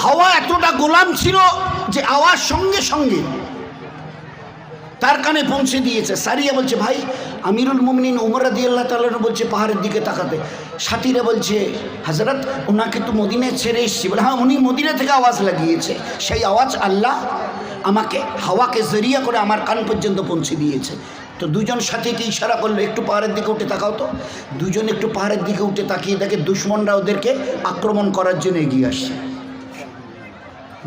হাওয়া এতটা গোলাম ছিল যে আওয়াজ সঙ্গে সঙ্গে তার কানে পৌঁছে দিয়েছে। সারিয়া বলছে, ভাই আমিরুল মুমিনিন উমর রাদিয়াল্লাহু তাআলা বলছে পাহাড়ের দিকে তাকাতে। সাথীরা বলছে, হযরত ওনাকে তো মদিনায় ছেড়ে এসেছি। বলে, হ্যাঁ, উনি মদিনা থেকে আওয়াজ লাগিয়েছে, সেই আওয়াজ আল্লাহ আমাকে হাওয়াকে জরিয়া করে আমার কান পর্যন্ত পৌঁছে দিয়েছে। তো দুজন সাথীকে ইশারা করলো, একটু পাহাড়ের দিকে উঠে তাকাও তো। দুজন একটু পাহাড়ের দিকে উঠে তাকিয়ে দেখে দুশমনরা ওদেরকে আক্রমণ করার জন্য এগিয়ে আসছে।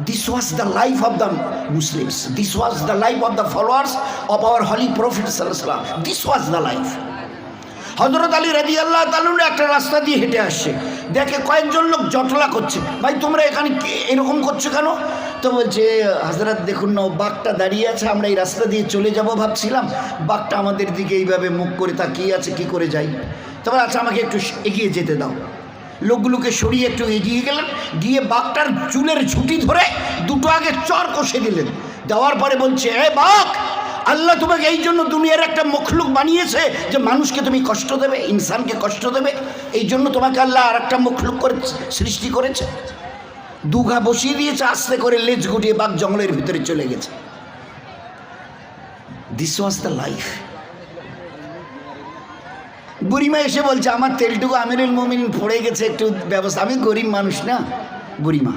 This was the life of the Muslims. This was the life of the followers of our holy Prophet sallallahu alaihi wasallam. This was the life. হযরত আলী রাদিয়াল্লাহু তাআলা একটা রাস্তা দিয়ে হেঁটে আসছে, দেখে কয়েকজন লোক জটলা করছে। ভাই তোমরা এখানে এরকম করছো কেন? তো বলছে, হযরত দেখুন না, বাঘটা দাঁড়িয়ে আছে, আমরা এই রাস্তা দিয়ে চলে যাব ভাবছিলাম, বাঘটা আমাদের দিকে এইভাবে মুখ করে তাকিয়ে আছে, কি করে যাই? তবে আচ্ছা আমাকে একটু এগিয়ে যেতে দাও। লোকগুলোকে সরিয়ে একটু এগিয়ে গেলেন, গিয়ে বাঘটার চুলের ঝুঁটি ধরে দুটো আগে চর কষে দিলেন। দেওয়ার পরে বলছে, এ বাঘ, আল্লাহ তোমাকে এই জন্য দুনিয়ার একটা মখলুক বানিয়েছে যে মানুষকে তুমি কষ্ট দেবে, ইনসানকে কষ্ট দেবে, এই জন্য তোমাকে আল্লাহ আর একটা মখলুক করে সৃষ্টি করেছে। দুঘা বসিয়ে দিয়েছে, আস্তে করে লেজ গুটিয়ে বাঘ জঙ্গলের ভিতরে চলে গেছে। This was the life. বুড়িমা এসে বলছে, আমার তেলটুকু আমিরুল মুমিনিন পড়ে গেছে, একটু ব্যবস্থা। আমি গরিব মানুষ না, বুড়িমা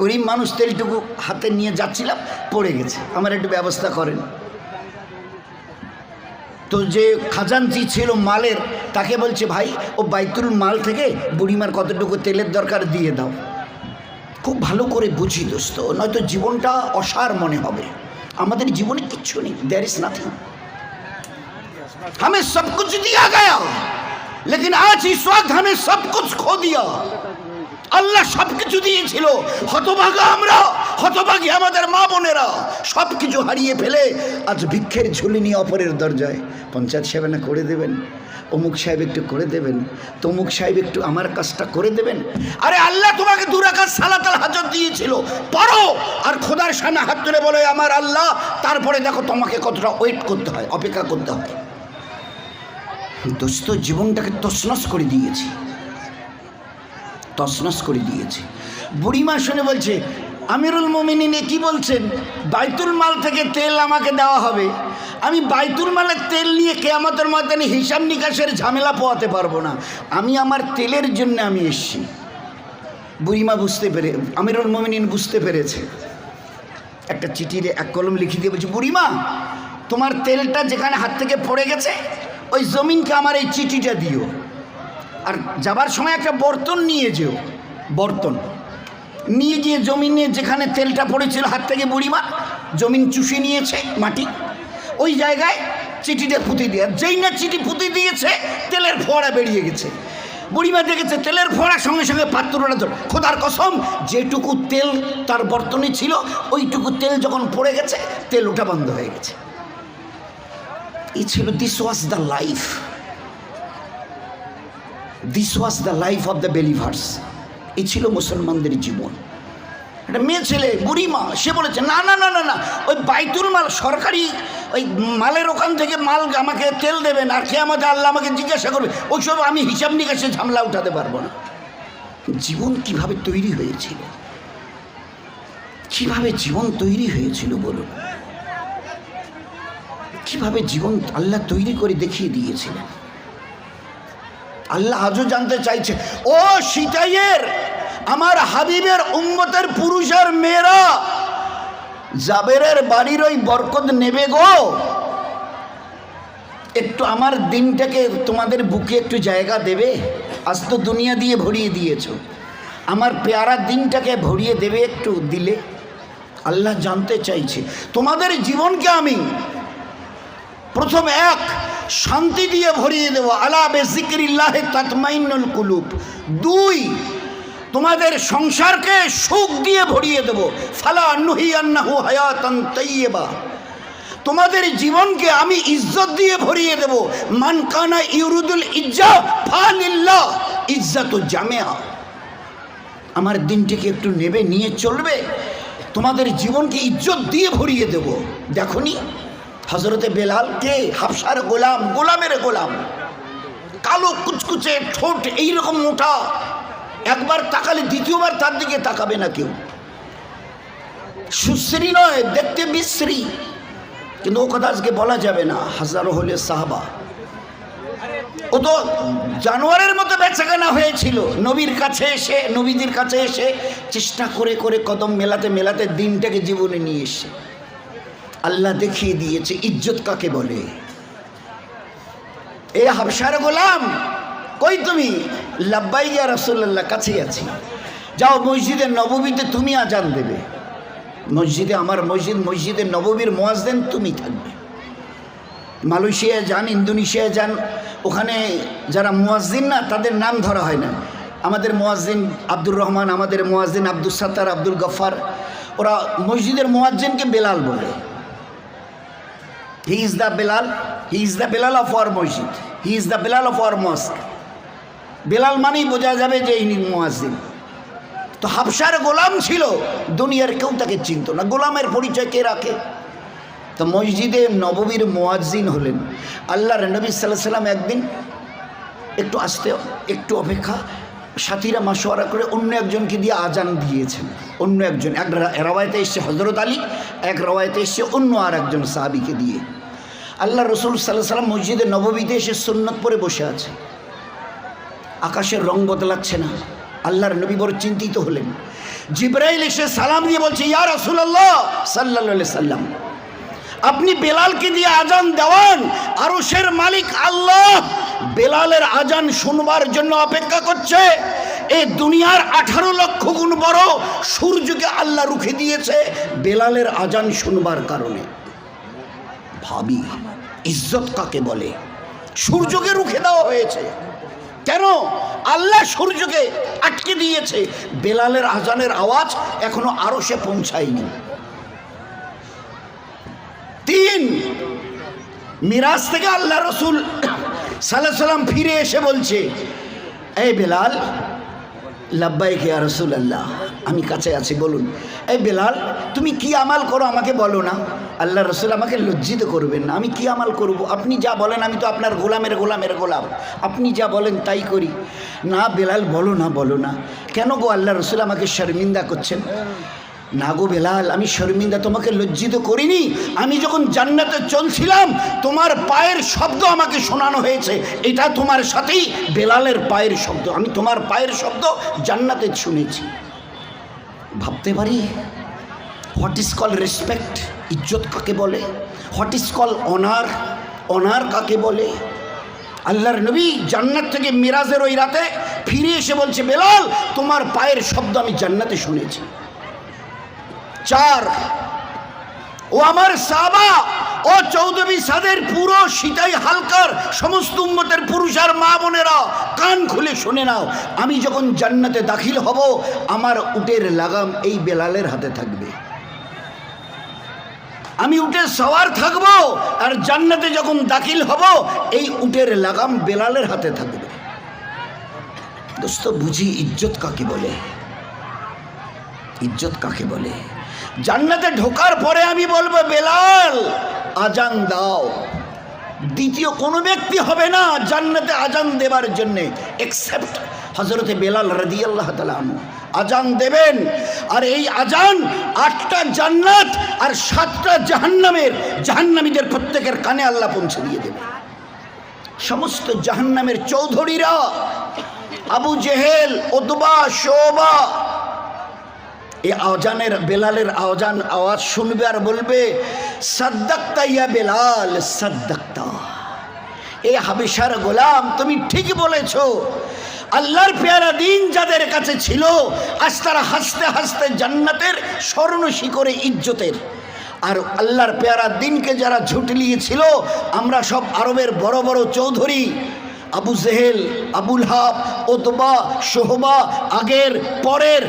গরিব মানুষ, তেলটুকু হাতে নিয়ে যাচ্ছিলাম, পড়ে গেছে, আমার একটু ব্যবস্থা করেন। তো যে খাজানচি ছিল মালের, তাকে বলছে, ভাই ও বাইতুল মাল থেকে বুড়িমার কতটুকু তেলের দরকার দিয়ে দাও। খুব ভালো করে বুঝি দোস্ত, নয়তো জীবনটা অসার মনে হবে। আমাদের জীবনে কিচ্ছু নেই, देयर इज नथिंग। हमें सब कुछ दिया गया, लेकिन आज इस वक्त हमें सब कुछ खो दिया। আল্লাহ সব কিছু দিয়েছিল, হতভাগা আমরা, হতভাগী আমাদের মা বোনেরা, সব কিছু হারিয়ে ফেলে আজ ভিক্ষের ঝুলি নিয়ে অপরের দরজায়। পঞ্চায়েত সাহেব না করে দেবেন, অমুক সাহেব একটু করে দেবেন, তমুক সাহেব একটু আমার কাজটা করে দেবেন। আরে আল্লাহ তোমাকে 2 রাকাত সালাতুল হাজত দিয়েছিল, পড়ো আর খোদার সামনে হাত তুলে বলো আমার আল্লাহ। তারপরে দেখো তোমাকে কতটা ওয়েট করতে হয়, অপেক্ষা করতে হয়। দোস্ত জীবনটাকে তছনছ করে দিয়েছি, তছনছ করে দিয়েছি। বুড়িমা শুনে বলছে, আমিরুল মুমিনিন কি বলছেন? বাইতুল মাল থেকে তেল আমাকে দেওয়া হবে, আমি বাইতুল মালের তেল নিয়ে কিয়ামতের ময়দানে হিসাব নিকাশের ঝামেলা পোয়াতে পারবো না, আমি আমার তেলের জন্য আমি এসেছি। বুড়িমা বুঝতে পেরে, আমিরুল মুমিনিন বুঝতে পেরেছে, একটা চিঠির এক কলম লিখে দিয়ে বলছে, বুড়িমা তোমার তেলটা যেখানে হাত থেকে পড়ে গেছে ওই জমিনকে আমার এই চিঠিটা দিও, আর যাবার সময় একটা বর্তন নিয়ে যেও। বর্তন নিয়ে গিয়ে জমিনে যেখানে তেলটা পড়েছিল হাত থেকে, বুড়িমা জমিন চুষে নিয়েছে মাটি, ওই জায়গায় চিঠিটা পুঁতে দিয়ে, যেই না চিঠি পুঁতে দিয়েছে তেলের ফোয়ারা বেরিয়ে গেছে। বুড়িমা দেখেছে তেলের ফোয়ারার সঙ্গে সঙ্গে পাত্রটা ধর, খোদার কসম যেটুকু তেল তার বর্তনে ছিল ওইটুকু তেল যখন পড়ে গেছে তেল ওঠা বন্ধ হয়ে গেছে। এই ছিল, this was the life, this was the life of the believers. এই ছিল মুসলমানদের জীবন। একটা মেয়ে ছেলে বুড়িমা, সে বলেছে, না না না না না, ওই বাইতুল মাল সরকারি ওই মালের ওখান থেকে মাল আমাকে তেল দেবেন, আর কিয়ামতে আল্লাহ আমাকে জিজ্ঞাসা করবে, ওইসব আমি হিসাব নিকাশে ঝামেলা উঠাতে পারবো না। জীবন কিভাবে তৈরি হয়েছিল, কিভাবে জীবন তৈরি হয়েছিল বলুন, কিভাবে জীবন আল্লাহ তৈরি করে দেখিয়ে দিয়েছিলেন। আল্লাহ আজও জানতে চাইছে, ও সিতাইয়ের আমার হাবিবের উম্মতের পুরুষের মেয়েরা, জাবেরের বাড়ির ওই বরকত নেবে গো, একটু আমার দিনটাকে তোমাদের বুকে একটু জায়গা দেবে? আজ তো দুনিয়া দিয়ে ভরিয়ে দিয়েছো, আমার পেয়ারা দিনটাকে ভরিয়ে দেবে একটু? দিলে আল্লাহ জানতে চাইছে তোমাদের জীবনকে আমি প্রথম এক শান্তি দিয়ে ভরিয়ে দেব, আলা বিযিকরিল্লাহি তাতমাইন্নুল কুলুব। 2 তোমাদের সংসারকে সুখ দিয়ে ভরিয়ে দেব, ফালা নুহিয়ান্নাহু হায়াতান তাইয়্যিবা। তোমাদের জীবনকে আমি ইজ্জত দিয়ে ভরিয়ে দেব, মান কানা ইউরিদুল ইজ্জা ফালিল্লাহ ইজ্জাতু জামিআ। আমার দিনটিকে একটু নেবে, নিয়ে চলবে, তোমাদের জীবনকে ইজ্জত দিয়ে ভরিয়ে দেব। দেখনি হজরতে বেলাল কে? হাবশার গোলাম, গোলামের গোলাম, কালো কুচকুচে ঠোঁট এইরকম মোটা, একবার তাকালে দ্বিতীয়বার তার দিকে তাকাবে না কেউ। সুশ্রী নয়, দেখতে বিশ্রী, কিন্তু ও কথা আজকে বলা যাবে না। হাজারো হলে সাহাবা, ও তো জানোয়ারের মতো বেচাকেনা হয়েছিল। নবীর কাছে এসে, নবীদের কাছে এসে চেষ্টা করে করে কদম মেলাতে মেলাতে দিনটাকে জীবনে নিয়ে এসে আল্লাহ দেখিয়ে দিয়েছে ইজ্জত কাকে বলে। এ হাবশার গোলাম, কই তুমি? লাব্বাই ইয়া রাসূলুল্লাহ, কাছেই আছি। যাও মসজিদে নববীতে তুমি আজান দেবে। মসজিদে, আমার মসজিদ, মসজিদে নববীর মুয়াজ্জিন তুমি থাকবে। মালয়েশিয়ায় যান, ইন্দোনেশিয়ায় যান, ওখানে যারা মুয়াজ্জিন না তাদের নাম ধরা হয় না। আমাদের মুয়াজ্জিন আব্দুর রহমান, আমাদের মুয়াজ্জিন আব্দুল সাত্তার, আব্দুল গফার, ওরা মসজিদের মুয়াজ্জিনকে বেলাল বলে। He is the Bilal, he is the Bilal of our মসজিদ, he is the Bilal of our mosque. Bilal মানেই বোঝা যাবে যে ইনি মুয়াজ্জিন। তো হাবশার গোলাম ছিল, দুনিয়ার কেউ তাকে চিনত না। গোলামের পরিচয় কে রাখে? তো মসজিদে নববীর মুয়াজ্জিন হলেন আল্লাহর নবী সাল্লাল্লাহু আলাইহি সাল্লাম। একদিন একটু আসতে, একটু অপেক্ষা, সাথীরা মাশওয়ারা করে অন্য একজনকে দিয়ে আজান দিয়েছেন। অন্য একজন, এক রওয়ায়েতে এসছে হযরত আলী, এক রওয়ায়েতে এসছে অন্য আর একজন সাহাবীকে দিয়ে। আল্লাহ রসুল সাল্লাল্লাহু আলাইহি সাল্লাম মসজিদে নববীতে এসে সুন্নত পরে বসে আছে। আকাশের রং বদলাচ্ছে না। আল্লাহর নবী বড় চিন্তিত হলেন। জিবরাইল এসে সালাম দিয়ে বলছে, ইয়া রাসূলুল্লাহ সাল্লাল্লাহু আলাইহি সাল্লাম, আপনি বেলালকে দিয়ে আজান দেওয়ান, আরশের মালিক আল্লাহ বেলালের আজান শুনবার জন্য অপেক্ষা করছে। এই দুনিয়ার 18 লক্ষ গুণ বড় সূর্যকে আল্লাহ রুখে দিয়েছে বেলালের আজান শুনবার কারণে। ভাবি ইজ্জত কাকে বলে? সূর্যকে রুখে দেওয়া হয়েছে কেন? আল্লাহ সূর্যকে আটকে দিয়েছে। বেলালের আজানের আওয়াজ এখনো আরশে পৌঁছায়নি। 3, মিরাজ থেকে আল্লাহ রসুল সাল্লাল্লাহু আলাইহি সাল্লাম ফিরে এসে বলছে, এই বেলাল। লাব্বাইক ইয়া রাসূলুল্লাহ, আমি কাছে আছি, বলুন। এই বেলাল, তুমি কি আমাল করো আমাকে বলো না। আল্লাহ রসুল, আমাকে লজ্জিত করবেন না, আমি কি আমাল করব? আপনি যা বলেন, আমি তো আপনার গোলামের গোলামের গোলাম, আপনি যা বলেন তাই করি। না বেলাল, বলো না, বলো না। কেন গো আল্লাহ রসুল, আমাকে শর্মিন্দা করছেন? না গো বেলাল, আমি শর্মিন্দা, তোমাকে লজ্জিত করিনি। আমি যখন জান্নাতে চলছিলাম তোমার পায়ের শব্দ আমাকে শোনানো হয়েছে। এটা তোমার সাথেই বেলালের পায়ের শব্দ, আমি তোমার পায়ের শব্দ জান্নাতে শুনেছি। ভাবতে পারি হোয়াট ইজ কল রেসপেক্ট, ইজ্জত কাকে বলে? What is call honour, honour কাকে বলে? আল্লাহর নবী জান্নাত থেকে মিরাজের ওই রাতে ফিরে এসে বলছে, বেলাল তোমার পায়ের শব্দ আমি জান্নাতে শুনেছি। 4, ও আমার সাহাবা, ও চৌধুরী সাদের পুরো সিতাই হালকার সমস্ত উম্মতের পুরুষ আর মা বোনেরা কান খুলে শুনে নাও, আমি যখন জান্নাতে দাখিল হব আমার উটের লাগাম এই বেলালের হাতে থাকবে। আমি উটের সওয়ার থাকব, আর জান্নাতে যখন দাখিল হব এই উটের লাগাম বেলালের হাতে থাকবে। দোস্ত, বুঝি ইজ্জত কাকে বলে? ইজ্জত কাকে বলে? জান্নাতে ঢোকার পরে আমি বলবো, বেলাল আজান দাও। দ্বিতীয় কোনো ব্যক্তি হবে না জান্নাতে আজান দেবার জন্যে এক্সেপ্ট হযরতে বেলাল রাদিয়াল্লাহু তাআলা আনহু আজান দেবেন। আর এই আজান 8টা জান্নাত আর 7টা জাহান্নামের জাহান্নামীদের প্রত্যেকের কানে আল্লাহ পৌঁছে দিয়ে দেবে। সমস্ত জাহান্নামের চৌধুরীরা, আবু জেহেল, উতবা, শোবা, এই আজানের, বেলালের আওয়াজ শুনবে আর বলবে, সাদ্দাক্তা ইয়া বেলাল, সাদ্দাক্তা। এই হাবেশার গোলাম, তুমি ঠিক বলেছ। আল্লাহর পেয়ারা দিন যাদের কাছে ছিল, আজ তারা হাসতে হাসতে জান্নাতের স্বর্ণ শিখরে ইজ্জতের। আর আল্লাহর পেয়ারা দিনকে যারা ঝুটলিয়েছিল, আমরা সব আরবের বড় বড় চৌধুরী, আবু জেহেল, আবুল হাব, উতবা, শোহবা, আগের পরের,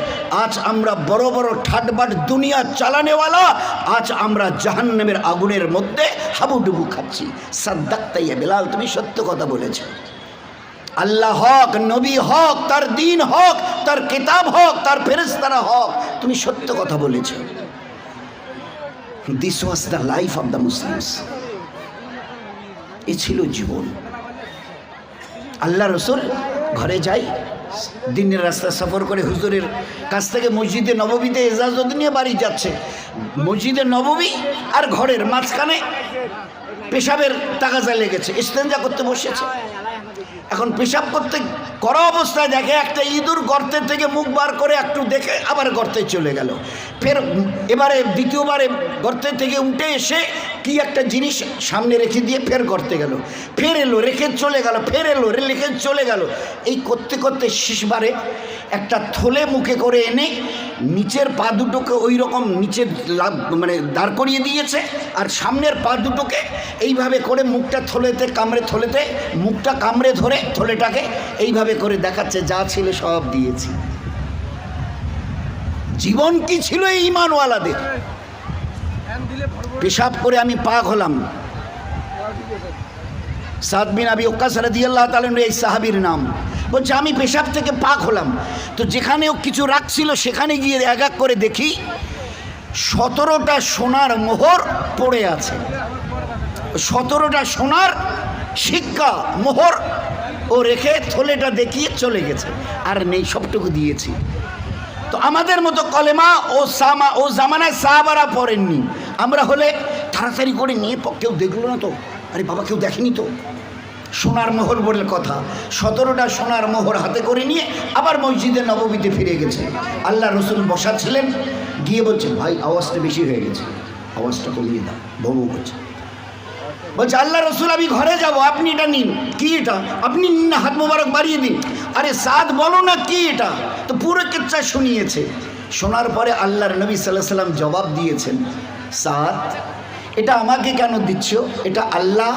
আজ আমরা বড় বড় ঠাটবাট দুনিয়া চালানেওয়ালা, আজ আমরা জাহান্নামের আগুনের মধ্যে হাবুডুবু খাচ্ছি। সাদ্দাক্তা ইয়া বেলাল, তুমি সত্য কথা বলেছ। আল্লাহ হক, নবী হক, তার দিন হক, তার কিতাব হক, তার ফেরেশতারা হক, তুমি সত্য কথা বলেছ। This was the life of the Muslims. এ ছিল জীবন। আল্লাহ রসুল ঘরে যাই, দিনের রাস্তা সফর করে হুজুরের কাছ থেকে মসজিদে নববীতে এজাজত নিয়ে বাড়ি যাচ্ছে। মসজিদে নববী আর ঘরের মাঝখানে পেশাবের তাগাজা লেগেছে, ইস্তেঞ্জা করতে বসেছে। এখন পেশাব করতে করা অবস্থায় দেখে একটা ইঁদুর গর্তের থেকে মুখ বার করে একটু দেখে আবার গর্তে চলে গেল। ফের এবারে দ্বিতীয়বারে গর্তের থেকে উঠে এসে কি একটা জিনিস সামনে রেখে দিয়ে ফের গর্তে গেল, ফের এলো রেখে চলে গেল, ফের এলো রেখে চলে গেল। এই করতে করতে শেষবারে একটা থলে মুখে করে এনে নিচের পা দুটোকে ওই রকম নিচে মানে দাঁড় করিয়ে দিয়েছে, আর সামনের পা দুটোকে এইভাবে করে মুখটা থলেতে মুখটা কামড়ে ধরে থলেটাকে এইভাবে করে দেখাচ্ছে যা ছিল সব দিয়েছি। জীবন কি ছিল এই ঈমানওয়ালাদের। পেশাব করে আমি পাক হলাম। সাদ বিন আবি ওয়াক্কাস রাদিয়াল্লাহু তাআলা এই সাহাবীর নাম। বলছে আমি পেশাব থেকে পাক হলাম, তো যেখানেও কিছু রাখছিল সেখানে গিয়ে এক এক করে দেখি 17টা সোনার মোহর পড়ে আছে। 17টা সোনার সিক্কা মোহর ও রেখে থলেটা দেখিয়ে চলে গেছে, আর নেই, সবটুকু দিয়েছি। তো আমাদের মতো কলেমা ও জামানায় সাহাবারা পড়েননি। আমরা হলে তাড়াতাড়ি করে নিয়ে, কেউ দেখলো না তো, আরে বাবা কেউ দেখেনি তো, সোনার মোহর বলে কথা। 17টা সোনার মোহর হাতে করে নিয়ে আবার মসজিদে নববীতে ফিরে গেছে। আল্লাহ রসুল বসা ছিলেন, গিয়ে বলছে ভাই আওয়াজটা বেশি হয়ে গেছে, আওয়াজটা কমিয়ে দাও, ভৌ করছে। বলছে আল্লাহ রসুল আমি ঘরে যাব, আপনি এটা নিন। কি এটা? আপনি নিন না, হাত মোবারক বাড়িয়ে দিন। আরে সাদ বলো না কি এটা? তো পুরো কিচ্ছা শুনিয়েছে। শোনার পরে আল্লাহর নবী সাল্লাল্লাহু আলাইহি সাল্লাম জবাব দিয়েছেন, সাদ এটা আমাকে কেন দিচ্ছ? এটা আল্লাহ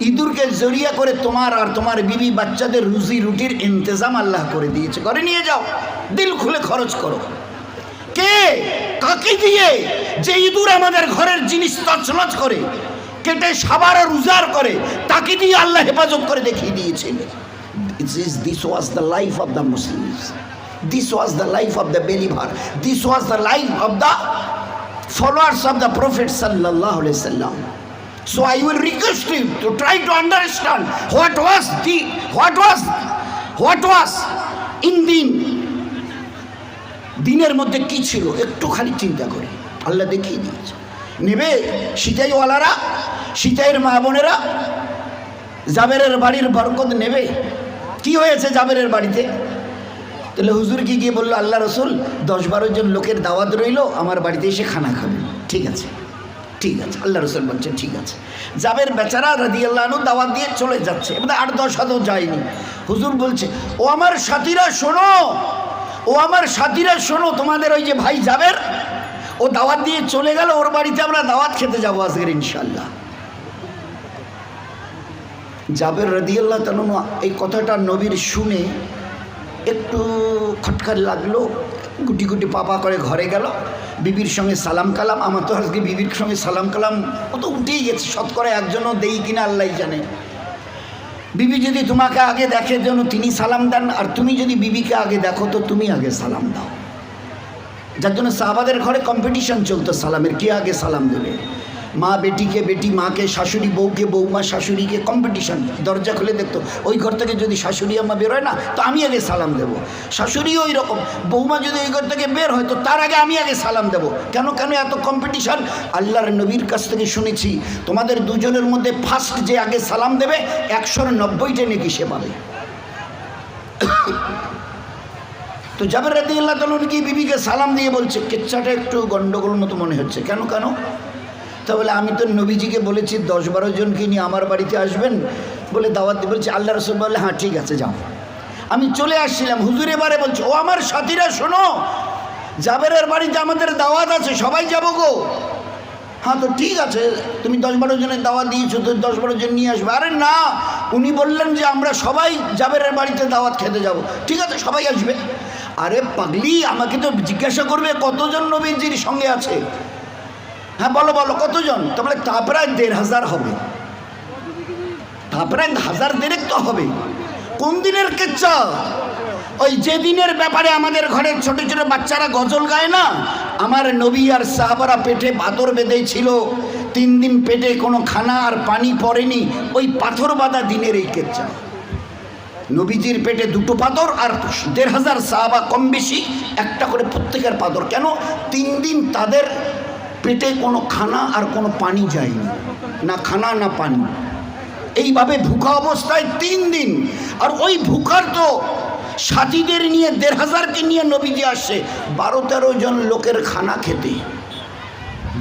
ইঁদুরকে জড়িয়ে করে তোমার আর তোমার বিবি বাচ্চাদের রুজি রুটির ইন্তজাম আল্লাহ করে দিয়েছে। ঘরে নিয়ে যাও, দিল খুলে খরচ করো। কে কাকে দিয়ে? যে ইঁদুর আমাদের ঘরের জিনিস তছনছ করে, কেটে সাবার আর উজাড় করে, তাকে দিয়ে আল্লাহ হেফাজত করে দেখিয়ে দিয়েছেন। This was the life of the Muslims. This was the life of the believer. This was the life of the followers of the Prophet sallallahu alaihi wasallam. So I will request you to try to understand what was in দিনের মধ্যে কি ছিল, একটু খালি চিন্তা করে আল্লাহ দেখিয়ে দিয়েছে। নেবে সিতাইওয়ালারা, সিতাইয়ের মা বোনেরা জাবেরের বাড়ির বরকত নেবে। কি হয়েছে জাবেরের বাড়িতে? তাহলে হুজুর কি গিয়ে বললো, আল্লাহ রসুল 10-12 জন লোকের দাওয়াত রইল, আমার বাড়িতে এসে খানা খাবে। ঠিক আছে, ঠিক আছে। আল্লাহ রসুল বলছেন ঠিক আছে। জাবের বেচারা রাদিয়াল্লাহু আনহু দাওয়াত দিয়ে চলে যাচ্ছে, মানে 8-10 হাতও যায়নি। হুজুর বলছে, ও আমার সাথীরা শোনো, ও আমার সাথীরা শোনো, তোমাদের ওই যে ভাই জাবের, ও দাওয়াত দিয়ে চলে গেল, ওর বাড়িতে আমরা দাওয়াত খেতে যাবো আজকের ইনশাল্লাহ। জাবের রাদিয়াল্লাহু তাআলা এই কথাটা নবীর শুনে একটু খটখট লাগলো, গুটি গুটি পাপা করে ঘরে গেল, বিবির সঙ্গে সালাম কালাম। আমার তো আজকে বিবির সঙ্গে সালাম কালাম ও তো উঠেই গেছে, শতকরা একজনও দেই কিনা আল্লাহ জানে। বিবি যদি তোমাকে আগে দেখে যেন তিনি সালাম দেন, আর তুমি যদি বিবিকে আগে দেখো তো তুমি আগে সালাম দাও। যার জন্য সাহাবাদের ঘরে কম্পিটিশন চলতো সালামের, কে আগে সালাম দেবে। মা বেটিকে, বেটি মাকে, শাশুড়ি বউকে, বৌমা শাশুড়িকে, কম্পিটিশন। দরজা খুলে দেখতো ওই ঘর থেকে যদি শাশুড়ি আম্মা বের হয় না তো আমি আগে সালাম দেব, শাশুড়িও ওই রকম, বৌমা যদি ওই ঘর থেকে বের হয় তো তার আগে আমি আগে সালাম দেব। কেন কেন এত কম্পিটিশন? আল্লাহর নবীর কাছ থেকে শুনেছি তোমাদের দুজনের মধ্যে ফার্স্ট যে আগে সালাম দেবে 190টা নেকি সে পাবে। তো জাবের রাদিয়াল্লাহু তাআলা কি বিবিকে সালাম দিয়ে বলছে, কিচ্ছাটা একটু গন্ডগোল মতো মনে হচ্ছে। কেন কেন? তা বলে আমি তো নবীজিকে বলেছি 10-12 জনকে নিয়ে আমার বাড়িতে আসবেন বলে দাওয়াত দিয়ে। বলছে আল্লাহ রসুল বললে হ্যাঁ ঠিক আছে যাও। আমি চলে আসছিলাম, হুজুর এবারে বলছে, ও আমার সাথীরা শোনো, জাবেরের বাড়িতে আমাদের দাওয়াত আছে, সবাই যাবো গো। হ্যাঁ তো ঠিক আছে, তুমি 10-12 জনের দাওয়াত দিয়েছো তো 10-12 জন নিয়ে আসবে। আরে না, উনি বললেন যে আমরা সবাই জাবেরের বাড়িতে দাওয়াত খেতে যাব। ঠিক আছে সবাই আসবে। আরে পাগলি, আমাকে তো জিজ্ঞাসা করবে কতজন নবীজির সঙ্গে আছে। হ্যাঁ বলো বলো কতজন? তারপরে তা প্রায় 1500 হবে, তা প্রায় 1000 তো হবে। কোন দিনের কিচ্ছা? ওই যে দিনের ব্যাপারে আমাদের ঘরের ছোট ছোট বাচ্চারা গজল গায় না, আমার নবী আর সাহাবারা পেটে পাথর বেঁধে ছিল, 3 দিন পেটে কোনো খানা আর পানি পড়েনি, ওই পাথর বাঁধা দিনের এই কিচ্ছা। নবীজির পেটে 2টো পাথর আর 1500 সাহাবা কম বেশি একটা করে প্রত্যেকের পাথর। কেন? 3 দিন তাদের পেটে কোনো খানা আর কোনো পানি যায়নি, না খানা না পানি, এইভাবে ভুখা অবস্থায় 3 দিন। আর ওই ভুখার তো সাথীদের নিয়ে 1500কে নিয়ে নবীজি আসছে 12-13 জন লোকের খানা খেতে।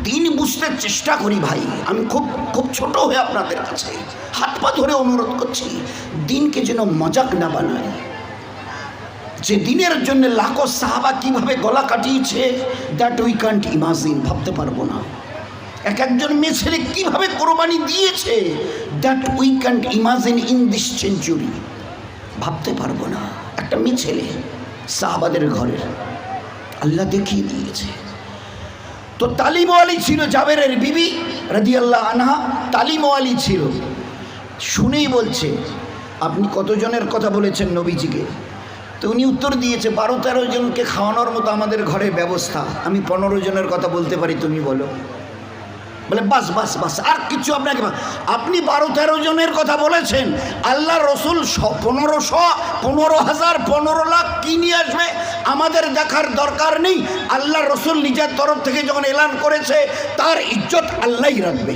দিন বুঝতে চেষ্টা করি ভাই, আমি খুব খুব ছোট হয়ে আপনাদের কাছে হাত পা ধরে অনুরোধ করছি, দিনকে যেন মজাক না বানায়। যে দিনের জন্য লাখো সাহাবা কিভাবে গলা কাটিয়েছে, দ্যাট উই ক্যান্ট ইমাজিন, ভাবতে পারবো না। এক একজন মেয়ে ছেলে কীভাবে কোরবানি দিয়েছে, that we can't imagine in this century, ভাবতে পারবো না। একটা মেয়ে ছেলে সাহাবাদের ঘরের, আল্লাহ দেখিয়ে দিয়েছে। তো তালিমওয়ালি ছিল জাবেরের বিবি রাদিয়াল্লাহু আনহা, তালিমওয়ালি ছিল। শুনেই বলছে, আপনি কতজনের কথা বলেছেন নবীজিকে? তো উনি উত্তর দিয়েছে, 12-13 জনকে খাওয়ানোর মতো আমাদের ঘরে ব্যবস্থা, আমি 15 জনের কথা বলতে পারি, তুমি বলো। বলে বাস বাস বাস, আর কিছু আপনাকে, আপনি 12-13 জনের কথা বলেছেন, আল্লাহ রসুল 1500, 15,000, 15 লাখ কি নিয়ে আসবে আমাদের দেখার দরকার নেই। আল্লাহ রসুল নিজের তরফ থেকে যখন এলান করেছে, তার ইজ্জত আল্লাহই রাখবে,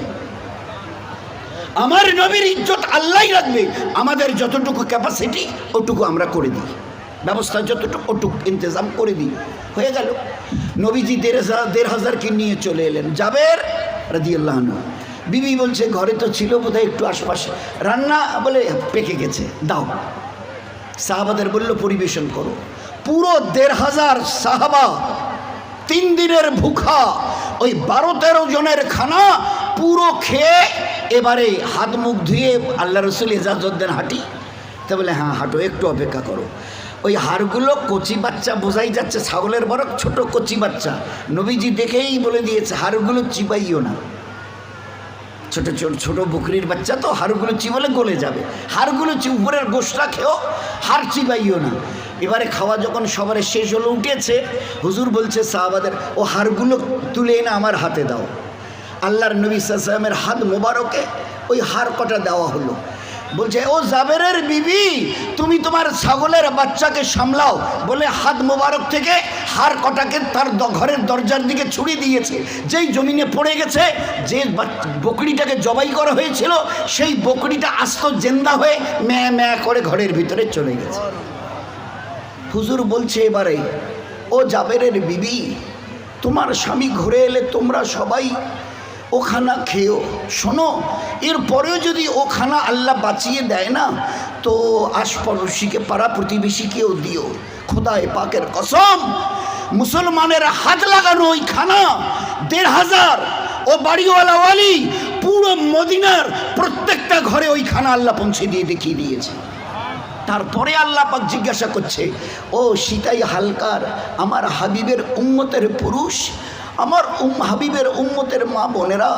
আমার নবীর ইজ্জত আল্লাহই রাখবে। আমাদের যতটুকু ক্যাপাসিটি ওটুকু আমরা করে দিই, ব্যবস্থা যতটুকু ওটুকু ইন্তজাম করে দিই, হয়ে গেল। নবীজি 1500কে নিয়ে চলে এলেন। জাবের রাদিয়াল্লাহু আনহু, বিবি বলছে ঘরে তো ছিল বোধহয় একটু আশপাশে, রান্না বলে পেকে গেছে, দাও। সাহাবাদের বলল পরিবেশন করো। পুরো 1500 সাহাবা 3 দিনের ভুখা, ওই 12-13 জনের খানা পুরো খেয়ে এবারে হাত মুখ ধুয়ে আল্লাহ রসুল ইজাজত দেন, হাঁটি। তা বলে হ্যাঁ হাঁটো, একটু অপেক্ষা করো। ওই হাড়গুলো কচি বাচ্চা, বোঝাই যাচ্ছে ছাগলের বড় ছোট কচি বাচ্চা। নবীজি দেখেই বলে দিয়েছে হাড়গুলো চিবাইও না, ছোট ছোট ছোট বকরির বাচ্চা তো, হাড়গুলো চিবালে গলে যাবে, হাড়গুলো উপরের গোশটা খেয়েও হাড় চিবাইও না। এবারে খাওয়া যখন সবার শেষ হলো, উঠেছে, হুজুর বলছে সাহাবাদের, ও হাড়গুলো তুলে এনে আমার হাতে দাও। আল্লাহর নবী সাল্লাল্লাহু আলাইহি ওয়াসাল্লামের হাত মোবারকে ওই হাড় কটা দেওয়া হলো। বলছে ও জাবেরের বিবি, তুমি তোমার ছাগলের বাচ্চাকে সামলাও বলে হাত মোবারক থেকে হাড় কটাকে তার ঘরের দরজার দিকে ছুড়ে দিয়েছে। যেই জমিনে পড়ে গেছে, যে বকরিটাকে জবাই করা হয়েছিল, সেই বকরিটা আস্ত জেন্দা হয়ে ম্যা ম্যা করে ঘরের ভিতরে চলে গেছে। হুজুর বলছে এবারে, ও জাবেরের বিবি, তোমার স্বামী ঘুরে এলে তোমরা সবাই ও খানা খেও। শোনো, এরপরেও যদি ও খানা আল্লাহ বাঁচিয়ে দেয় না, তো আশপড়শিকে, পাড়া প্রতিবেশীকেও দিও। খোদায়ে পাকের কসম, মুসলমানের হাত লাগানো ওই খানা 1500, ও বাড়িওয়ালা ওয়ালি পুরো মদিনার প্রত্যেকটা ঘরে ওই খানা আল্লাহ পৌঁছে দিয়ে দেখিয়ে দিয়েছে। তারপরে আল্লাহ পাক জিজ্ঞাসা করছে, ও সিতাই হালকার আমার হাবিবের উম্মতের পুরুষ, আমার হাবিবের উম্মতের মা বোনেরা,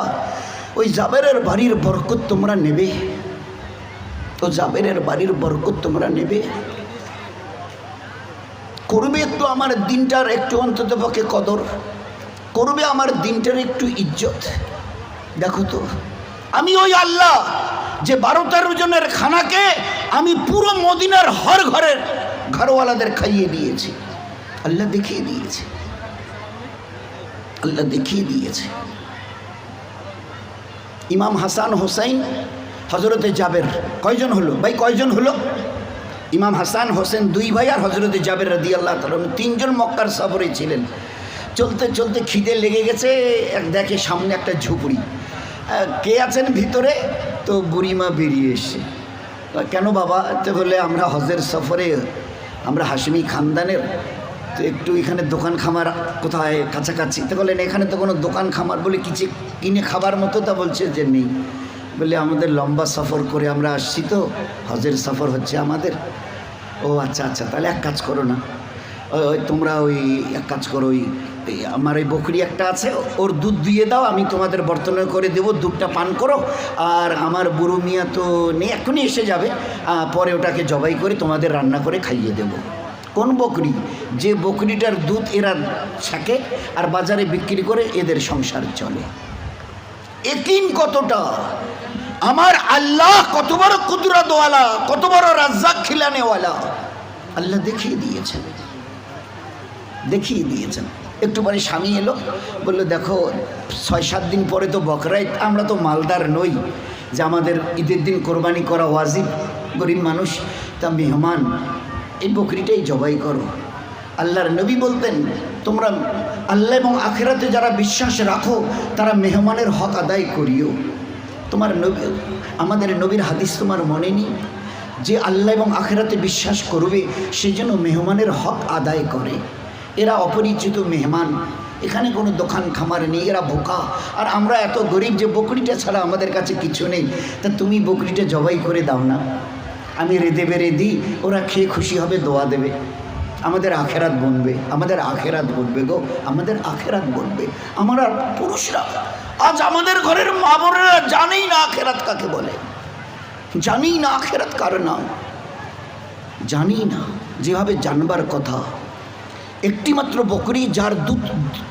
ওই জাবেরের বাড়ির বরকত তোমরা নেবে? তো জাবেরের বাড়ির বরকত তোমরা নেবে? করবে একটু আমার দিনটার একটু অন্তত পক্ষে কদর, করবে আমার দিনটার একটু ইজ্জত? দেখো তো, আমি ওই আল্লাহ যে 12-13 জনের খানাকে আমি পুরো মদিনার হর ঘরের ঘরওয়ালাদের খাইয়ে দিয়েছি। আল্লাহ দেখিয়ে দিয়েছে, আল্লাহ দেখিয়ে দিয়েছে। ইমাম হাসান হোসাইন, হজরতে জাবের, কয়জন হলো ভাই, কয়জন হলো? ইমাম হাসান হোসেন 2 ভাই, আর হজরতে জাবের রাদিয়াল্লাহু তাআলা 3 জন মক্কার সফরে ছিলেন। চলতে চলতে খিদে লেগে গেছে, দেখে সামনে একটা ঝুপড়ি, কে আছেন ভিতরে? তো বুড়িমা বেরিয়ে এসছে। কেন বাবা? তো বলে আমরা হজের সফরে, আমরা হাশমি খানদানের, তো একটু এখানে দোকান খামার কোথায় কাছাকাছি? তো বললেন এখানে তো কোনো দোকান খামার বলে কিছু কিনে খাবার মতো, তা বলছে যে নেই। বলে আমাদের লম্বা সফর করে আমরা আসছি, তো হজের সফর হচ্ছে আমাদের। ও আচ্ছা আচ্ছা, তাহলে এক কাজ করো না, ওই তোমরা ওই এক কাজ করো, ওই আমার ওই বকরি একটা আছে, ওর দুধ দিয়ে দাও, আমি তোমাদের বর্তনে করে দেবো, দুধটা পান করো। আর আমার বুড়ো মিয়া তো নেই, এখনই এসে যাবে, পরে ওটাকে জবাই করে তোমাদের রান্না করে খাইয়ে দেবো। কোন বকরি? যে বকরিটার দুধ এরা ছাকে আর বাজারে বিক্রি করে এদের সংসার চলে। একিন কতটা! আমার আল্লাহ কত বড় কুদরতওয়ালা, কত বড় রাজ্জাক খিলানেওয়ালা, আল্লাহ দেখিয়ে দিয়েছেন, দেখিয়ে দিয়েছেন। একটু পরে স্বামী এলো, বললো দেখো 6-7 দিন পরে তো বকরা ঈদ, আমরা তো মালদার নই যে আমাদের ঈদের দিন কোরবানি করা ওয়াজিব, গরিব মানুষ, তা মেহমান এই বকরিটাই জবাই করো। আল্লাহর নবী বলতেন তোমরা আল্লাহ এবং আখিরাতে যারা বিশ্বাস রাখো তারা মেহমানের হক আদায় করিও। তোমার নবী, আমাদের নবীর হাদিস তোমার মনে নেই যে আল্লাহ এবং আখিরাতে বিশ্বাস করবে সেই জন্য মেহমানের হক আদায় করে। এরা অপরিচিত মেহমান, এখানে কোনো দোকান খামার নেই, এরা বোকা, আর আমরা এত গরিব যে বকরিটা ছাড়া আমাদের কাছে কিছু নেই। তা তুমি বকরিটা জবাই করে দাও না, আমি রেঁধে বেড়ে দিই, ওরা খেয়ে খুশি হবে, দোয়া দেবে, আমাদের আখেরাত বনবে, আমাদের আখেরাত বনবে গো, আমাদের আখেরাত বনবে। আমরা পুরুষরা আজ আমাদের ঘরের মা বোনেরা জানেই না আখেরাত কাকে বলে, জানেই না আখেরাত কার নাম, জানি না যেভাবে জানবার কথা। একটি মাত্র বকরি যার দুধ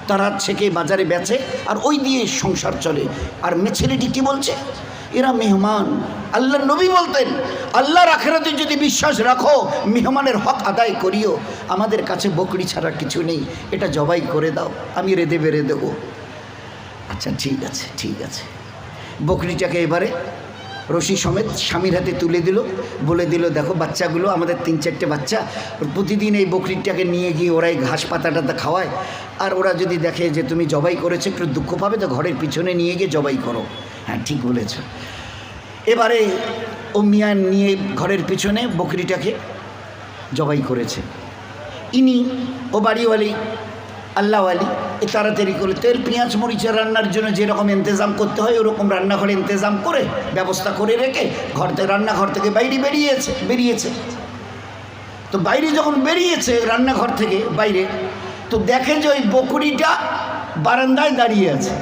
তারা ছেঁকে বাজারে বেচে আর ওই দিয়ে সংসার চলে, আর ছেলেটি কি বলছে এরা মেহমান। আল্লাহ নবী বলতেন আল্লাহর আখিরাতে যদি বিশ্বাস রাখো মেহমানের হক আদায় করিও, আমাদের কাছে বকরি ছাড়া কিছু নেই, এটা জবাই করে দাও, আমি রেঁধে বেড়ে দেবো। আচ্ছা ঠিক আছে, ঠিক আছে। বকরিটাকে এবারে রশি সমেত স্বামীর হাতে তুলে দিল, বলে দিল দেখো বাচ্চাগুলো আমাদের 3-4টে বাচ্চা, প্রতিদিন এই বকরিটাকে নিয়ে গিয়ে ওরাই ঘাস পাতা টাতা খাওয়ায়, আর ওরা যদি দেখে যে তুমি জবাই করেছো একটু দুঃখ পাবে, তো ঘরের পিছনে নিয়ে গিয়ে জবাই করো। হ্যাঁ ঠিক বলেছ। এবারে ও মিয়া নিয়ে ঘরের পিছনে বকরিটাকে জবাই করেছে। ইনি ও বাড়িওয়ালি আল্লাহওয়ালি এ তাড়াতাড়ি করে তেল পেঁয়াজ মরিচের রান্নার জন্য যেরকম ইন্তজাম করতে হয় ওরকম রান্নাঘরে ইন্তজাম করে ব্যবস্থা করে রেখে রান্নাঘর থেকে বাইরে বেরিয়েছে। তো বাইরে যখন বেরিয়েছে রান্নাঘর থেকে বাইরে, তো দেখে যে ওই বকরিটা বারান্দায় দাঁড়িয়ে আছে।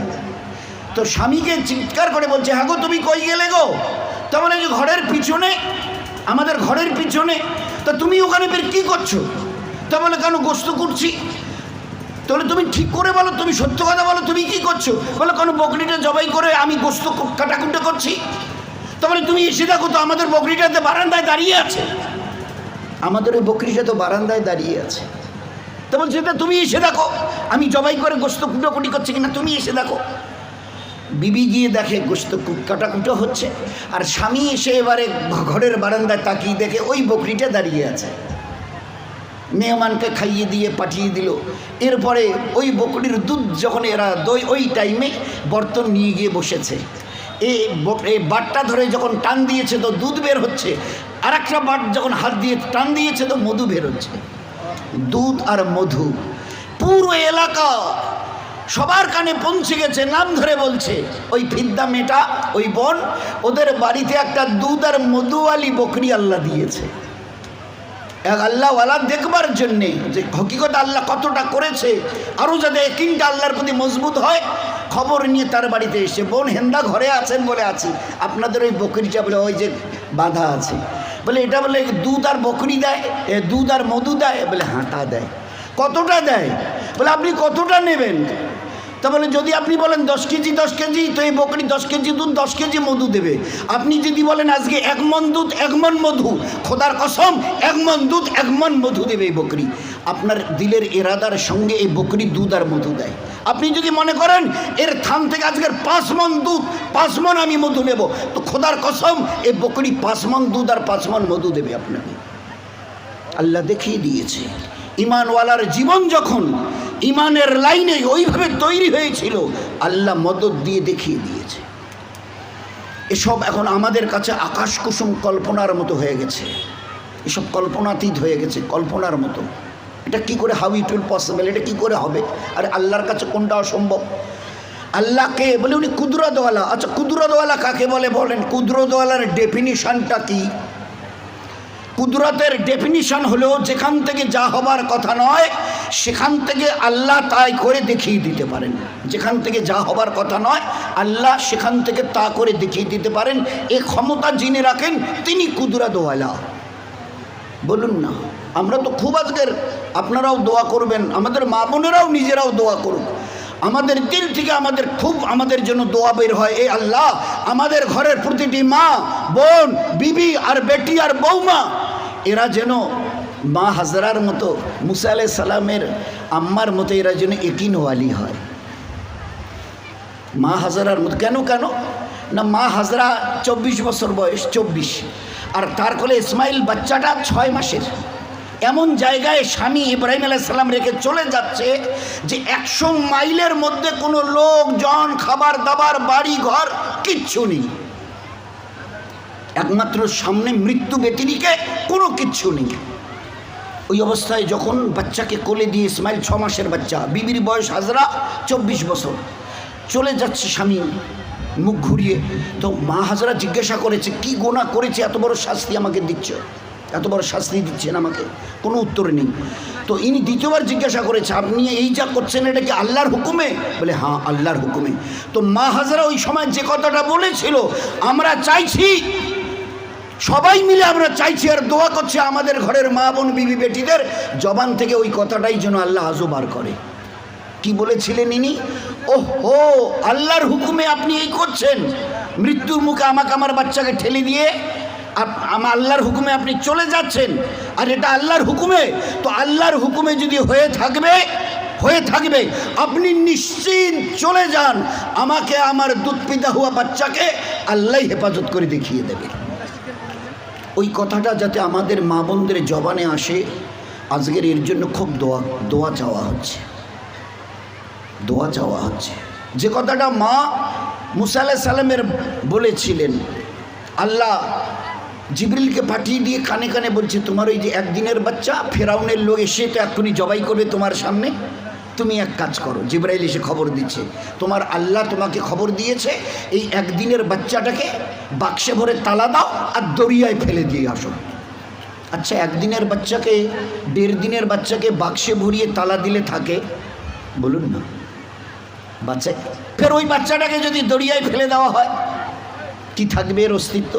তো স্বামীকে চিৎকার করে বলছে হ্যাঁ গো তুমি কই গেলে গো? তার মানে যে ঘরের পিছনে, আমাদের ঘরের পিছনে, তা তুমি ওখানে বের কী করছো? তা বলে কেন গোস্ত করছি। তাহলে তুমি ঠিক করে বলো, তুমি সত্য কথা বলো, তুমি কি করছো? বলে কোনো বকরিটা জবাই করে আমি গোস্ত কাটাকুটা করছি। তারপরে তুমি এসে দেখো তো আমাদের বকরিটাতে বারান্দায় দাঁড়িয়ে আছে, আমাদের ওই বকরিটা তো বারান্দায় দাঁড়িয়ে আছে। তো বলছে সেটা তুমি এসে দেখো আমি জবাই করে গোস্ত কুটাকুটি করছি কিনা, তুমি এসে দেখো। বিবি গিয়ে দেখে গোস্ত কাটাকুটো হচ্ছে, আর স্বামী এসে এবারে ঘরের বারান্দায় তাকিয়ে দেখে ওই বকরিটা দাঁড়িয়ে আছে। মেহমানকে খাইয়ে দিয়ে পাঠিয়ে দিল। এরপরে ওই বকরির দুধ যখন এরা ওই টাইমে বর্তন নিয়ে গিয়ে বসেছে, এই বাটটা ধরে যখন টান দিয়েছে তো দুধ বের হচ্ছে, আর একটা বাট যখন হাত দিয়ে টান দিয়েছে তো মধু বের হচ্ছে। দুধ আর মধু পুরো এলাকা সবার কানে পৌঁছে গেছে, নাম ধরে বলছে ওই ফিদ্দা মেটা ওই বোন, ওদের বাড়িতে একটা দুধ আর মধুওয়ালি বকরি আল্লাহ দিয়েছে। এক আল্লাহওয়ালা দেখবার জন্যে যে হকিকত আল্লাহ কতটা করেছে, আরও যাতে একিনটা আল্লাহর প্রতি মজবুত হয়, খবর নিয়ে তার বাড়িতে এসে বোন হেন্দা ঘরে আছেন বলে আছি, আপনাদের ওই বকরিটা বলে ওই যে বাঁধা আছে, বলে এটা বলে দুধ আর বকরি দেয়, দুধ আর মধু দেয়, বলে হ্যাঁ তা দেয়। কতটা দেয়? বলে আপনি কতটা নেবেন? তা বলে যদি আপনি বলেন 10 কেজি তো এই বকরি 10 কেজি দুধ 10 কেজি মধু দেবে। আপনি যদি বলেন আজকে 1 মণ দুধ 1 মণ মধু, খোদার কসম 1 মণ দুধ 1 মণ মধু দেবে এই বকরি। আপনার দিলের এরাদার সঙ্গে এই বকরি দুধ আর মধু দেয়। আপনি যদি মনে করেন এর থান থেকে আজকের 5 মণ দুধ 5 মণ আমি মধু নেব, তো খোদার কসম এই বকরি 5 মণ দুধ আর 5 মণ মধু দেবে আপনাকে। আল্লাহ দেখিয়ে দিয়েছে। ইমানওয়ালার জীবন যখন ইমানের লাইনে ওইভাবে তৈরি হয়েছিল, আল্লাহ মদদ দিয়ে দেখিয়ে দিয়েছে। এসব এখন আমাদের কাছে আকাশ কুসুম কল্পনার মতো হয়ে গেছে, এসব কল্পনাতীত হয়ে গেছে, কল্পনার মতো। এটা কি করে, হাউ ইট উইল পসিবল, এটা কি করে হবে? আর আল্লাহর কাছে কোনটা অসম্ভব? আল্লাহকে বলে উনি কুদরতওয়ালা। আচ্ছা কুদরতওয়ালা কাকে বলে বলেন? কুদরতওয়ালার ডেফিনিশনটা কি? কুদরতের ডেফিনিশন হলো যেখান থেকে যা হবার কথা নয় সেখান থেকে আল্লাহ তাই করে দেখিয়ে দিতে পারেন। যেখান থেকে যা হবার কথা নয় আল্লাহ সেখান থেকে তা করে দেখিয়ে দিতে পারেন। এই ক্ষমতা যিনি রাখেন তিনি কুদরতওয়ালা। বলুন না, আমরা তো খুব আজকের, আপনারাও দোয়া করবেন, আমাদের মা বোনেরাও নিজেরাও দোয়া করুক। আমাদের দিল থেকে আমাদের জন্য দোয়া বের হয়, এ আল্লাহ আমাদের ঘরের প্রতিটি মা, বোন, বিবি আর বেটি আর বৌমা এরা যেন মা হাজরার মতো, মুসা আলাইহিস সালামের আম্মার মতো এরা যেন একিনওয়ালি হয়। মা হাজরার মতো কেন না, মা হাজরা 24 বছর বয়স, 24, আর তার কোলে ইসমাইল বাচ্চাটা 6 মাসের। এমন জায়গায় স্বামী ইব্রাহিম আলাইহিস সালাম রেখে চলে যাচ্ছে যে 100 মাইলের মধ্যে কোনো লোকজন, খাবার দাবার, বাড়ি ঘর কিচ্ছু নেই, একমাত্র সামনে মৃত্যু ব্যতিরিকে কোনো কিচ্ছু নেই। ওই অবস্থায় যখন বাচ্চাকে কোলে দিয়ে, ইসমাইল 6 মাসের বাচ্চা, বিবির বয়স হাজরা 24 বছর, চলে যাচ্ছে স্বামী মুখ ঘুরিয়ে। তো মা হাজরা জিজ্ঞাসা করেছে, কি গোনা করেছে এত বড় শাস্তি আমাকে দিচ্ছ, এত বড় শাস্তি দিচ্ছেন আমাকে? কোনো উত্তর নেই। তো ইনি দ্বিতীয়বার জিজ্ঞাসা করেছে, আপনি এই যা করছেন এটা কি আল্লাহর হুকুমে? বলে হ্যাঁ, আল্লাহর হুকুমে। তো মা হাজরা ওই সময় যে কথাটা বলেছিল, আমরা চাইছি, সবাই মিলে আমরা চাইছি আর দোয়া করছি আমাদের ঘরের মা বোন, বিবি, বেটিদের জবান থেকে ওই কথাটাই যেন আল্লাহ আজও বার করে। কি বলেছিলেন ইনি? ওহো, আল্লাহর হুকুমে আপনি এই করছেন, মৃত্যুর মুখে আমাকে, আমার বাচ্চাকে ঠেলে দিয়ে আমার আল্লাহর হুকুমে আপনি চলে যাচ্ছেন, আর এটা আল্লাহর হুকুমে। তো আল্লাহর হুকুমে যদি হয়ে থাকবে আপনি নিশ্চিন্ত চলে যান, আমাকে আমার দুধ পিতা হওয়া বাচ্চাকে আল্লাহ হেফাজত করে দেখিয়ে দেবে। ওই কথাটা যাতে আমাদের মা বোনদের জবানে আসে, আজকের এর জন্য খুব দোয়া চাওয়া হচ্ছে। যে কথাটা মা মুসা আলাইহিস সালামের বলেছিলেন, আল্লাহ জিবরিলকে পাঠিয়ে দিয়ে কানে কানে বলছে, তোমার ওই যে একদিনের বাচ্চা, ফেরাউনের লোক এসে তো এক্ষুনি জবাই করবে তোমার সামনে, তুমি এক কাজ করো। জিবরাইল এসে খবর দিচ্ছে, তোমার আল্লাহ তোমাকে খবর দিয়েছে, এই একদিনের বাচ্চাটাকে বাক্সে ভরে তালা দাও আর দরিয়ায় ফেলে দিয়ে আসো। আচ্ছা, একদিনের বাচ্চাকে, 1.5 দিনের বাচ্চাকে বাক্সে ভরিয়ে তালা দিলে থাকে? বলুন না, বাচ্চা ফের ওই বাচ্চাটাকে যদি দরিয়ায় ফেলে দেওয়া হয়, কি থাকবে এর অস্তিত্ব?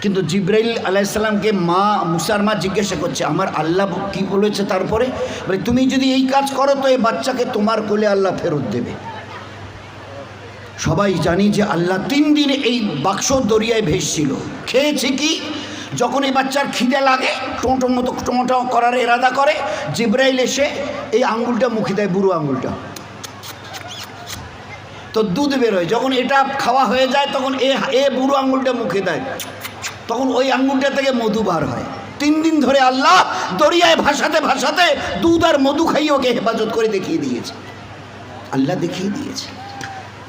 কিন্তু জিবরাইল আলাইহিস সালামকে মুসার মা জিজ্ঞাসা করছে, আমার আল্লাহ কি বলেছে? তারপরে বলে, তুমি যদি এই কাজ করো তো এই বাচ্চাকে তোমার কোলে আল্লাহ ফেরত দেবে। সবাই জানি যে আল্লাহ 3 দিন এই বাক্স দরিয়ায় ভেসছিল। খেয়েছে কি? যখন এই বাচ্চার খিদে লাগে, টোটো করার এরাদা করে, জিবরাইল এসে এই আঙ্গুলটা মুখে দেয়, বুড়ো আঙ্গুলটা, তো দুধ বেরোয়। যখন এটা খাওয়া হয়ে যায় তখন এ বুড়ো আঙ্গুলটা মুখে দেয়, তখন ওই আঙ্গুলটা থেকে মধু বার হয়। 3 দিন ধরে আল্লাহ দরিয়ায় ভাসাতে দুধ আর মধু খাইয়ে ওকে হেফাজত করে দেখিয়ে দিয়েছে। আল্লাহ দেখিয়ে দিয়েছে।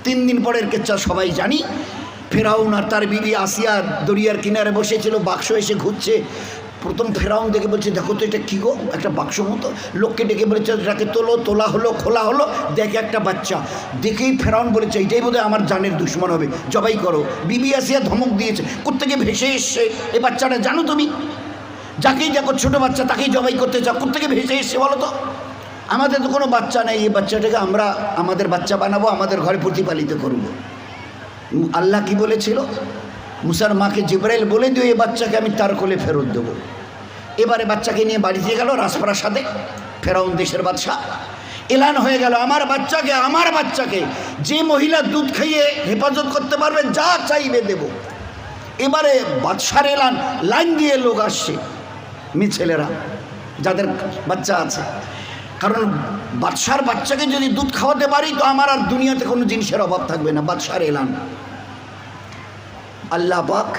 3 দিন পরের কেচ্ছা সবাই জানি। ফেরাউন আর তার বিবি আসিয়া দরিয়ার কিনারে বসেছিল, বাক্স এসে ঘুরছে। প্রথম ফেরাউন দেখে বলছে, দেখো তো এটা কী গো, একটা বাক্স মতো। লোককে ডেকে বলেছে, এটাকে তোলা হলো, খোলা হলো, দেখে একটা বাচ্চা। দেখেই ফেরাউন বলেছে, এইটাই বোধহয় আমার জানের দুশ্মন হবে, জবাই করো। বিবি আসিয়া ধমক দিয়েছে, কোত্থেকে ভেসে এসছে এই বাচ্চাটা? জানো তুমি, যাকেই দেখো ছোটো বাচ্চা তাকেই জবাই করতে চাও, কোত্থেকে ভেসে এসছে বলো তো? আমাদের তো কোনো বাচ্চা নেই, এই বাচ্চাটাকে আমরা আমাদের বাচ্চা বানাবো, আমাদের ঘরে প্রতিপালিত করব। আল্লাহ কি বলেছিল? মুসার মাকে জিবরাইল বলে দিও, এই বাচ্চাকে আমি তার কোলে ফেরত দেবো। এবারে বাচ্চাকে নিয়ে বাড়ি দিয়ে গেল রাজপ্রাসাদে। ফেরাউন দেশের বাদশাহ, এলান হয়ে গেল, আমার বাচ্চাকে যে মহিলা দুধ খাইয়ে হেফাজত করতে পারবে, যা চাইবে দেব। এবারে বাদশার এলান, লাইন দিয়ে লোক আসছে, মেয়ে ছেলেরা যাদের বাচ্চা আছে, কারণ বাদশার বাচ্চাকে যদি দুধ খাওয়াতে পারি তো আমার আর দুনিয়াতে কোনো জিনিসের অভাব থাকবে না। বাদশার এলান। আল্লাহ পাক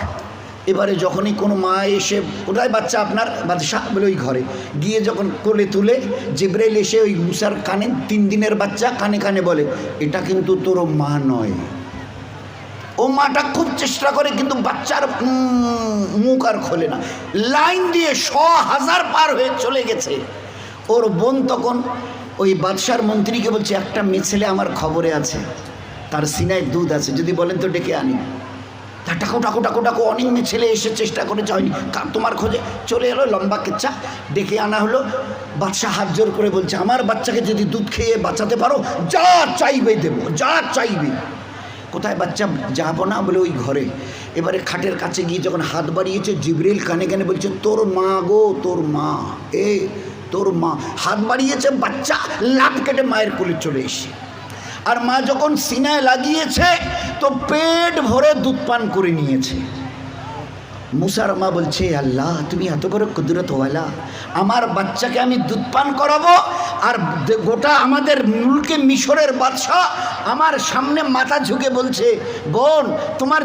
এবারে যখনই কোনো মা এসে, ওটাই বাচ্চা আপনার বাদশাহ বলে, ওই ঘরে গিয়ে যখন কোলে তুলে, জিবরাইল এসে ওই মুসার কানে, 3 দিনের বাচ্চা কানে কানে বলে, এটা কিন্তু তোর মা নয়। ও মাটা খুব চেষ্টা করে কিন্তু বাচ্চার মুখ আর খোলে না। লাইন দিয়ে 100,000 পার হয়ে চলে গেছে। ওর বোন তখন ওই বাদশার মন্ত্রীকে বলছে, একটা মেয়ে ছেলে আমার খবরে আছে, তার সিনায় দুধ আছে, যদি বলেন তো ডেকে আনি। তা টাকো অনেক মেয়ে ছেলে এসে চেষ্টা করেছে, হয়নি। তোমার খোঁজে চলে এলো, লম্বা কেচ্চা, ডেকে আনা হলো। বাদশাহ হাত জোর করে বলছে, আমার বাচ্চাকে যদি দুধ খেয়ে বাঁচাতে পারো, যা চাইবে দেবো, যা চাইবে। কোথায় বাচ্চা? যাবো না বলে ওই ঘরে। এবারে খাটের কাছে গিয়ে যখন হাত বাড়িয়েছে, জিবরিল কানে কানে বলছে, তোর মা গো, তোর মা, তোর মা। হাত বাড়িয়েছে, বাচ্চা লাফ কেটে মায়ের কোলে চলে এসে। আর মা যখন সিনায় লাগিয়েছে তো পেট ভরে দুধ পান করে নিয়েছে। মুসার মা বলছে, আল্লাহ তুমি এত বড় কুদরতওয়ালা, আমার বাচ্চাকে আমি দুধ পান করাবো আর গোটা আমাদের মুলকে মিশরের বাদশাহ আমার সামনে মাথা ঝুঁকে বলছে, বোন তোমার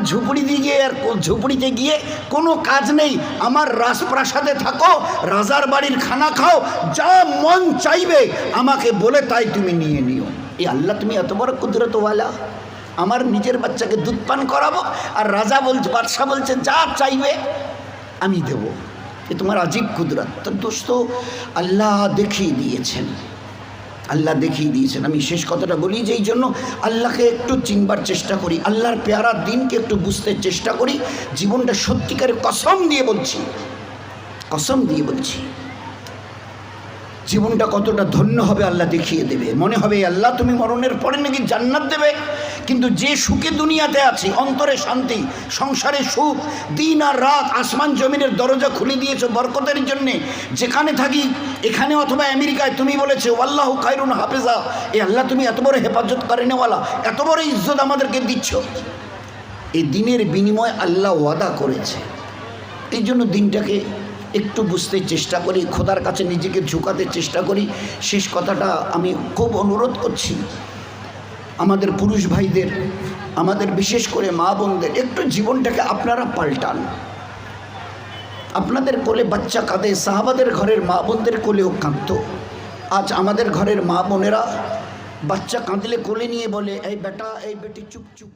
ঝুপড়িতে গিয়ে কোনো কাজ নেই, আমার রাজপ্রাসাদে থাকো, রাজার বাড়ির খানা খাও, যা মন চাইবে আমাকে বলে তাই তুমি নিয়ে নিও। এই আল্লাহ তুমি এত বড় কুদরতওয়ালা, আমার নিজের বাচ্চাকে দুধ পান করাবো আর রাজা বলছে, বাদশাহ বলছে যা চাইবে আমি দেব। এ তোমার আজীব কুদরত। তো দোস্ত আল্লাহ দেখিয়ে দিয়েছেন, আল্লাহ দেখিয়ে দিয়েছেন। আমি শেষ কথাটা বলি যে এই জন্য আল্লাহকে একটু চিনবার চেষ্টা করি, আল্লাহর পেয়ারা দিনকে একটু বুঝতে চেষ্টা করি। জীবনটা সত্যিকারের কসম দিয়ে বলছি, কসম দিয়ে বলছি, জীবনটা কতটা ধন্য হবে আল্লাহ দেখিয়ে দেবে। মনে হবে আল্লাহ তুমি মরণের পরে নাকি জান্নাত দেবে, কিন্তু যে সুখে দুনিয়াতে আছি, অন্তরে শান্তি, সংসারে সুখ, দিন আর রাত আসমান জমিনের দরজা খুলে দিয়েছো বরকতের জন্যে, যেখানে থাকি এখানে অথবা আমেরিকায়, তুমি বলেছো আল্লাহু খায়রুন হাফেজা, এ আল্লাহ তুমি এত বড় হেফাজত করেনেওয়ালা, এত বড় ইজ্জত আমাদেরকে দিচ্ছ। এই দিনের বিনিময় আল্লাহ ওয়াদা করেছে। এই জন্য দিনটাকে একটু বুঝতে চেষ্টা করি, খোদার কাছে নিজেকে ঝুঁকাতে চেষ্টা করি। শেষ কথাটা আমি খুব অনুরোধ করছি আমাদের পুরুষ ভাইদের, আমাদের বিশেষ করে মা বোনদের, একটু জীবনটাকে আপনারা পাল্টান। আপনাদের কোলে বাচ্চা কাঁদে, সাহাবাদের ঘরের মা বোনদের কোলেও কাঁদত। আজ আমাদের ঘরের মা বোনেরা বাচ্চা কাঁদলে কোলে নিয়ে বলে, এই বেটা এই বেটি চুপ চুপ।